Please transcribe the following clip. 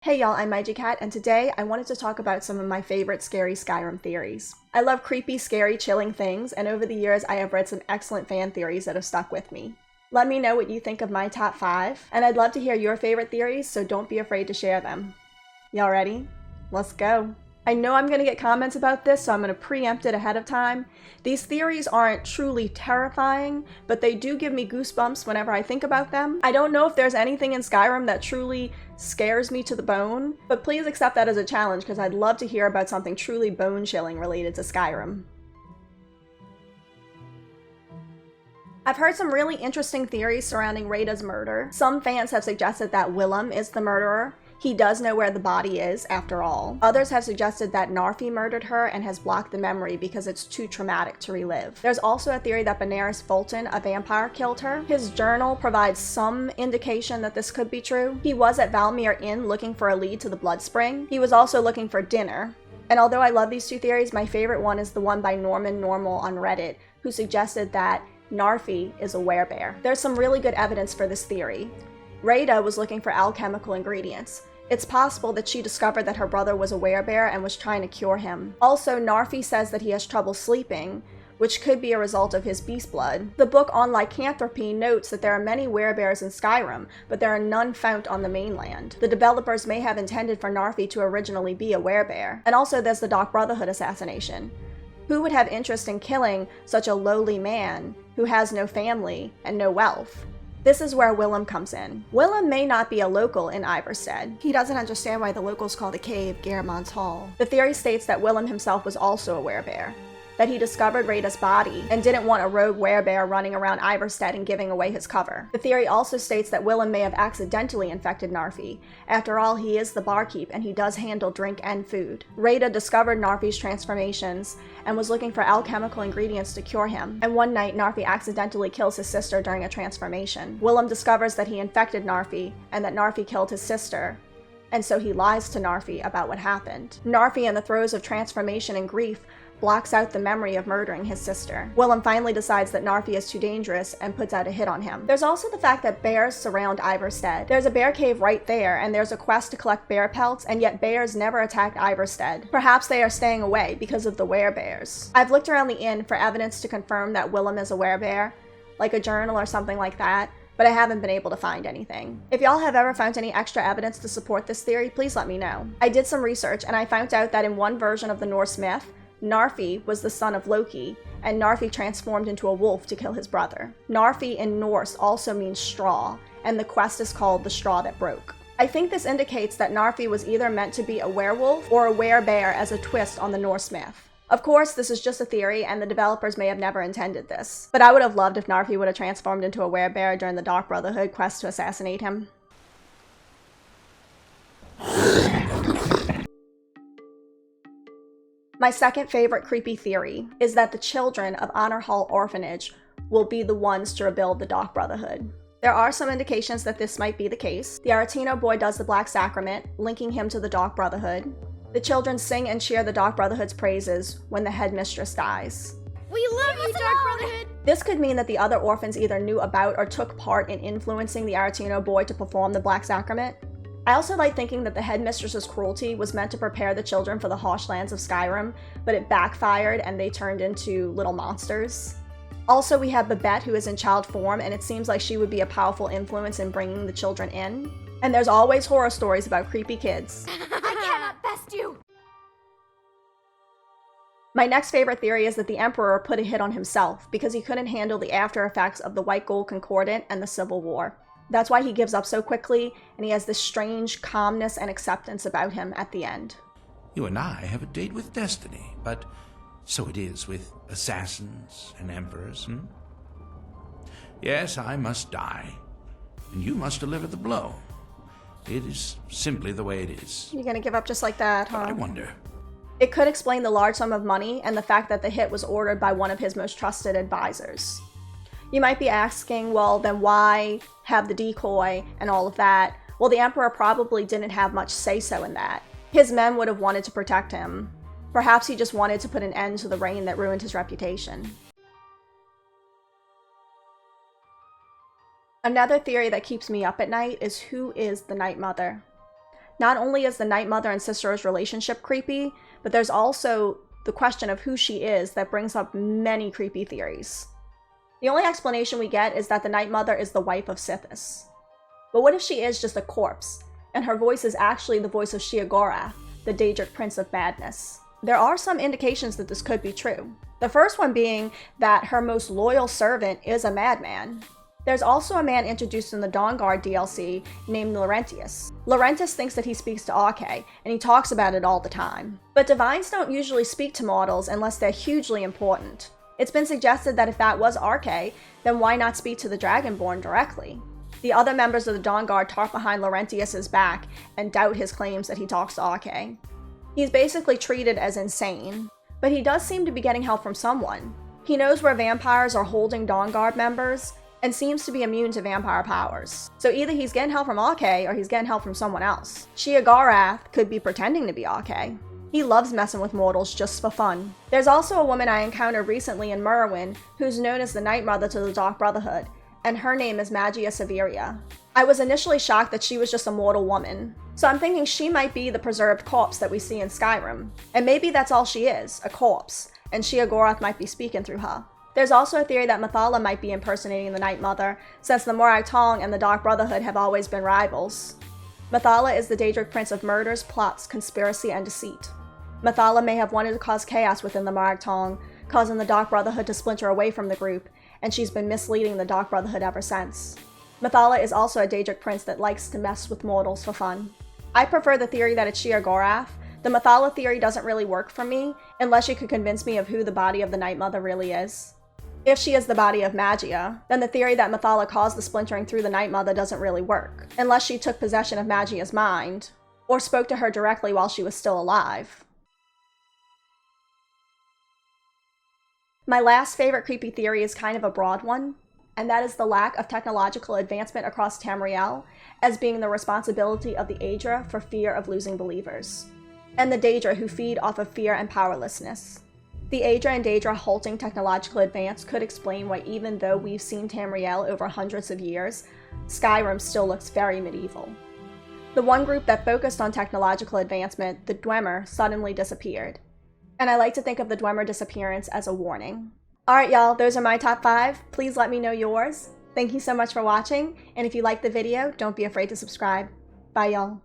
Hey y'all, I'm Cat, and today I wanted to talk about some of my favorite scary Skyrim theories. I love creepy, scary, chilling things, and over the years I have read some excellent fan theories that have stuck with me. Let me know what you think of my top 5, and I'd love to hear your favorite theories, so don't be afraid to share them. Y'all ready? Let's go. I know I'm going to get comments about this, so I'm going to preempt it ahead of time. These theories aren't truly terrifying, but they do give me goosebumps whenever I think about them. I don't know if there's anything in Skyrim that truly scares me to the bone, but please accept that as a challenge because I'd love to hear about something truly bone-chilling related to Skyrim. I've heard some really interesting theories surrounding Rada's murder. Some fans have suggested that Willem is the murderer. He does know where the body is, after all. Others have suggested that Narfi murdered her and has blocked the memory because it's too traumatic to relive. There's also a theory that Benaris Fulton, a vampire, killed her. His journal provides some indication that this could be true. He was at Valmir Inn looking for a lead to the blood spring. He was also looking for dinner. And although I love these two theories, my favorite one is the one by Norman Normal on Reddit, who suggested that Narfi is a werebear. There's some really good evidence for this theory. Rada was looking for alchemical ingredients. It's possible that she discovered that her brother was a werebear and was trying to cure him. Also, Narfi says that he has trouble sleeping, which could be a result of his beast blood. The book on lycanthropy notes that there are many werebears in Skyrim, but there are none found on the mainland. The developers may have intended for Narfi to originally be a werebear. And also there's the Dark Brotherhood assassination. Who would have interest in killing such a lowly man who has no family and no wealth? This is where Willem comes in. Willem may not be a local in Iverstead. He doesn't understand why the locals call the cave Garamond's Hall. The theory states that Willem himself was also a werebear, that he discovered Rada's body and didn't want a rogue werebear running around Iverstead and giving away his cover. The theory also states that Willem may have accidentally infected Narfi. After all, he is the barkeep and he does handle drink and food. Rada discovered Narfi's transformations and was looking for alchemical ingredients to cure him. And one night, Narfi accidentally kills his sister during a transformation. Willem discovers that he infected Narfi and that Narfi killed his sister, and so he lies to Narfi about what happened. Narfi, in the throes of transformation and grief, blocks out the memory of murdering his sister. Willem finally decides that Narfi is too dangerous and puts out a hit on him. There's also the fact that bears surround Iverstead. There's a bear cave right there, and there's a quest to collect bear pelts, and yet bears never attacked Iverstead. Perhaps they are staying away because of the werebears. I've looked around the inn for evidence to confirm that Willem is a werebear, like a journal or something like that, but I haven't been able to find anything. If y'all have ever found any extra evidence to support this theory, please let me know. I did some research, and I found out that in one version of the Norse myth, Narfi was the son of Loki, and Narfi transformed into a wolf to kill his brother. Narfi in Norse also means straw, and the quest is called The Straw That Broke. I think this indicates that Narfi was either meant to be a werewolf or a werebear as a twist on the Norse myth. Of course, this is just a theory, and the developers may have never intended this, but I would have loved if Narfi would have transformed into a werebear during the Dark Brotherhood quest to assassinate him. My second favorite creepy theory is that the children of Honor Hall Orphanage will be the ones to rebuild the Dark Brotherhood. There are some indications that this might be the case. The Aretino boy does the Black Sacrament, linking him to the Dark Brotherhood. The children sing and cheer the Dark Brotherhood's praises when the headmistress dies. We love you, Dark Brotherhood! This could mean that the other orphans either knew about or took part in influencing the Aretino boy to perform the Black Sacrament. I also like thinking that the headmistress's cruelty was meant to prepare the children for the harsh lands of Skyrim, but it backfired and they turned into little monsters. Also, we have Babette, who is in child form, and it seems like she would be a powerful influence in bringing the children in. And there's always horror stories about creepy kids. I cannot best you! My next favorite theory is that the Emperor put a hit on himself because he couldn't handle the after effects of the White Gold Concordant and the Civil War. That's why he gives up so quickly, and he has this strange calmness and acceptance about him at the end. You and I have a date with destiny, but so it is with assassins and emperors, Yes, I must die, and you must deliver the blow. It is simply the way it is. You're gonna give up just like that, huh? But I wonder. It could explain the large sum of money and the fact that the hit was ordered by one of his most trusted advisors. You might be asking, well, then why have the decoy and all of that? Well, the Emperor probably didn't have much say-so in that. His men would have wanted to protect him. Perhaps he just wanted to put an end to the reign that ruined his reputation. Another theory that keeps me up at night is who is the Night Mother? Not only is the Night Mother and sister's relationship creepy, but there's also the question of who she is that brings up many creepy theories. The only explanation we get is that the Night Mother is the wife of Sithis. But what if she is just a corpse, and her voice is actually the voice of Sheogorath, the Daedric Prince of Madness? There are some indications that this could be true. The first one being that her most loyal servant is a madman. There's also a man introduced in the Dawnguard DLC named Laurentius. Laurentius thinks that he speaks to Arche, and he talks about it all the time. But divines don't usually speak to mortals unless they're hugely important. It's been suggested that if that was Arche, then why not speak to the Dragonborn directly? The other members of the Dawnguard talk behind Laurentius's back and doubt his claims that he talks to Arche. He's basically treated as insane, but he does seem to be getting help from someone. He knows where vampires are holding Dawnguard members, and seems to be immune to vampire powers. So either he's getting help from Arche, or he's getting help from someone else. Sheogorath could be pretending to be Arche. He loves messing with mortals just for fun. There's also a woman I encountered recently in Merwin who's known as the Night Mother to the Dark Brotherhood, and her name is Magia Severia. I was initially shocked that she was just a mortal woman, so I'm thinking she might be the preserved corpse that we see in Skyrim. And maybe that's all she is, a corpse, and Sheogorath might be speaking through her. There's also a theory that Mathala might be impersonating the Night Mother, since the Morag Tong and the Dark Brotherhood have always been rivals. Mathala is the Daedric Prince of murders, plots, conspiracy, and deceit. Mathala may have wanted to cause chaos within the Morag Tong, causing the Dark Brotherhood to splinter away from the group, and she's been misleading the Dark Brotherhood ever since. Mathala is also a Daedric Prince that likes to mess with mortals for fun. I prefer the theory that it's Sheogorath. The Mathala theory doesn't really work for me, unless you could convince me of who the body of the Night Mother really is. If she is the body of Magia, then the theory that Mathala caused the splintering through the Night Mother doesn't really work, unless she took possession of Magia's mind, or spoke to her directly while she was still alive. My last favorite creepy theory is kind of a broad one, and that is the lack of technological advancement across Tamriel as being the responsibility of the Aedra for fear of losing believers, and the Daedra who feed off of fear and powerlessness. The Aedra and Daedra halting technological advance could explain why even though we've seen Tamriel over hundreds of years, Skyrim still looks very medieval. The one group that focused on technological advancement, the Dwemer, suddenly disappeared. And I like to think of the Dwemer disappearance as a warning. Alright y'all, those are my top 5. Please let me know yours. Thank you so much for watching, and if you liked the video, don't be afraid to subscribe. Bye y'all.